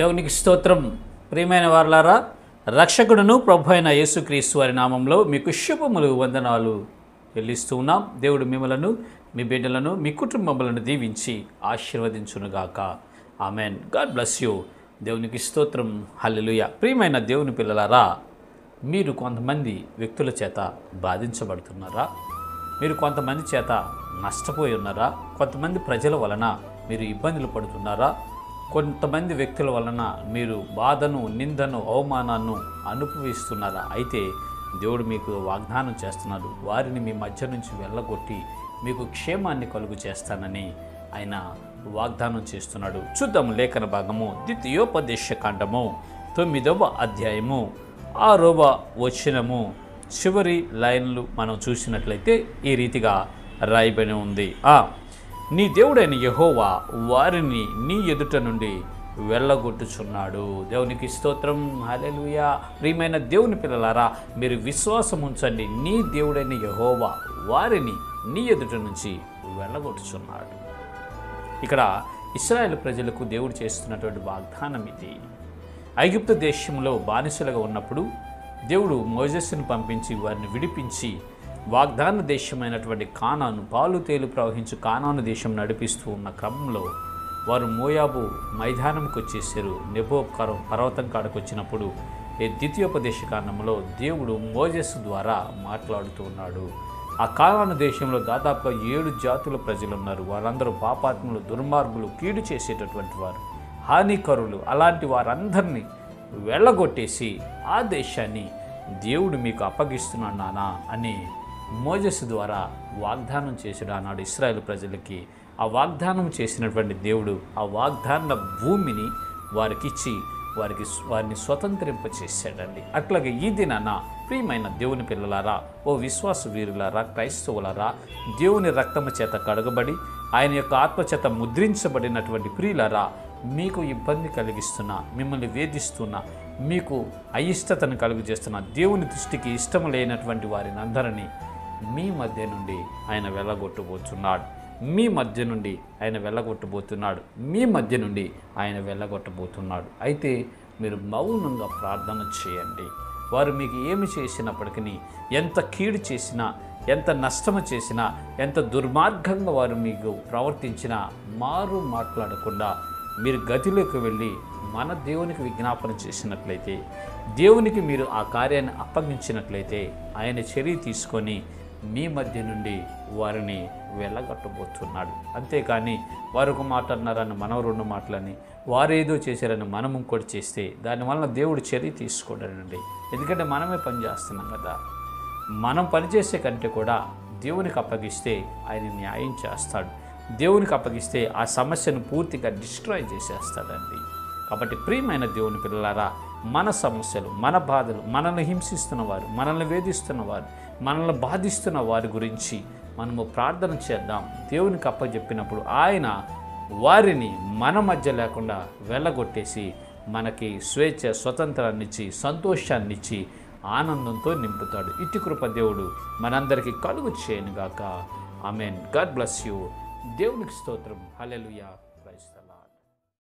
దేవునికి స్తోత్రం. ప్రియమైన వారలారా, రక్షకుడును ప్రభు అయిన యేసుక్రీస్తు వారి నామంలో మీకు శుభములు, వందనాలు చెల్లిస్తూ ఉన్నాం. దేవుడు మిమ్మలను, మీ బిడ్డలను, మీ కుటుంబములను దీవించి ఆశీర్వదించునుగాక. ఆమెన్. God bless you. దేవునికి స్తోత్రం. హల్లెలూయా. ప్రియమైన దేవుని పిల్లలారా, మీరు కొంతమంది వ్యక్తుల చేత బాధించబడుతున్నారా? మీరు కొంతమంది చేత నష్టపోయి ఉన్నారా? కొంతమంది ప్రజల వలన మీరు ఇబ్బందులు పడుతున్నారా? కొంతమంది వ్యక్తుల వలన మీరు బాధను, నిందను, అవమానాన్ని అనుభవిస్తున్నారా? అయితే దేవుడు మీకు వాగ్దానం చేస్తున్నాడు. వారిని మీ మధ్య నుంచి వెళ్ళగొట్టి మీకు క్షేమాన్ని కలుగు చేస్తానని ఆయన వాగ్దానం చేస్తున్నాడు. చూద్దాం లేఖన భాగము ద్వితీయోపదేశ కాండము 9వ అధ్యాయము 6వ వచనము చివరి లైన్లు మనం చూసినట్లయితే ఈ రీతిగా రాయబడి ఉంది. నీ దేవుడైన యెహోవా వారిని నీ ఎదుట నుండి వెళ్ళగొట్టుచున్నాడు. దేవునికి స్తోత్రం. హల్లెలూయా. ప్రియమైన దేవుని పిల్లలారా, మీరు విశ్వాసం ఉంచండి. నీ దేవుడైన యెహోవా వారిని నీ ఎదుట నుంచి వెళ్ళగొట్టుచున్నాడు. ఇక్కడ ఇశ్రాయేలు ప్రజలకు దేవుడు చేస్తున్నటువంటి వాగ్దానం ఇది. ఐగుప్తు దేశంలో బానిసలుగా ఉన్నప్పుడు దేవుడు మోజెస్సును పంపించి వారిని విడిపించి వాగ్దాన దేశమైనటువంటి కానాను, పాలు తేలు ప్రవహించు కానాను దేశం నడిపిస్తూ ఉన్న క్రమంలో వారు మోయాబు మైదానంకి వచ్చేసారు. నెబో పర్వతం కాడకు వచ్చినప్పుడు ఈ ద్వితీయోపదేశ కాండంలో దేవుడు మోజెస్ ద్వారా మాట్లాడుతూ ఉన్నాడు. ఆ కానాను దేశంలో దాదాపుగా 7 జాతుల ప్రజలు ఉన్నారు. వారందరూ పాపాత్ములు, దుర్మార్గులు, కీడు చేసేటటువంటి వారు, హానికరులు. అలాంటి వారందరినీ వెళ్ళగొట్టేసి ఆ దేశాన్ని దేవుడు మీకు అప్పగిస్తున్నాడు నానా అని మోజెస్ ద్వారా వాగ్దానం చేసాడు ఆనాడు ఇశ్రాయేలు ప్రజలకి. ఆ వాగ్దానం చేసినటువంటి దేవుడు ఆ వాగ్దాన భూమిని వారికిచ్చి వారిని స్వతంత్రింపచేశాడండి. అట్లాగే ఈ దినాన ప్రియమైన దేవుని పిల్లలారా, ఓ విశ్వాస వీరులారా, క్రైస్తవులారా, దేవుని రక్తము చేత కడగబడి ఆయన యొక్క ఆత్మచేత ముద్రించబడినటువంటి ప్రియులారా, మీకు ఇబ్బంది కలిగిస్తున్నా, మిమ్మల్ని వేధిస్తున్నా, మీకు అయిష్టతను కలుగు చేస్తున్న, దేవుని దృష్టికి ఇష్టం లేనటువంటి వారిని అందరినీ మీ మధ్య నుండి ఆయన వెళ్ళగొట్టబోతున్నాడు. మీ మధ్య నుండి ఆయన వెళ్ళగొట్టబోతున్నాడు. మీ మధ్య నుండి ఆయన వెళ్ళగొట్టబోతున్నాడు. అయితే మీరు మౌనంగా ప్రార్థన చేయండి. వారు మీకు ఏమి చేసినప్పటికీ, ఎంత కీడు చేసినా, ఎంత నష్టము చేసినా, ఎంత దుర్మార్గంగా వారు మీకు ప్రవర్తించినా మారు మాట్లాడకుండా మీరు గతిలోకి వెళ్ళి మన దేవునికి విజ్ఞాపన చేసినట్లయితే, దేవునికి మీరు ఆ కార్యాన్ని అప్పగించినట్లయితే ఆయన చర్య తీసుకొని మీ మధ్య నుండి వారిని వెళ్ళగొట్టబోతున్నాడు. అంతేకాని వారు ఒక మాట అన్నారని మనం 2 మాటలని, వారేదో చేశారని మనం ఇంకోటి చేస్తే దానివల్ల దేవుడు చర్య తీసుకోడండి. ఎందుకంటే మనమే పని చేస్తున్నాం కదా. మనం పనిచేసే కంటే కూడా దేవునికి అప్పగిస్తే ఆయన న్యాయం చేస్తాడు. దేవునికి అప్పగిస్తే ఆ సమస్యను పూర్తిగా డిస్ట్రాయ్ చేసేస్తాడండి. కాబట్టి ప్రియమైన దేవుని పిల్లలారా, మన సమస్యలు, మన బాధలు, మనల్ని హింసిస్తున్నవారు, మనల్ని వేధిస్తున్నవారు, మనల్ని బాధిస్తున్న వారి గురించి మనము ప్రార్థన చేద్దాం. దేవునికి అప్పచెప్పినప్పుడు ఆయన వారిని మన మధ్య లేకుండా వెళ్ళగొట్టేసి మనకి స్వేచ్ఛ, స్వతంత్రాన్నిచ్చి, సంతోషాన్నిచ్చి, ఆనందంతో నింపుతాడు. ఇట్టి కృప దేవుడు మనందరికీ కలుగు చేయనుగాక. ఆమెన్. God bless you. దేవునికి స్తోత్రం. హల్లెలూయా.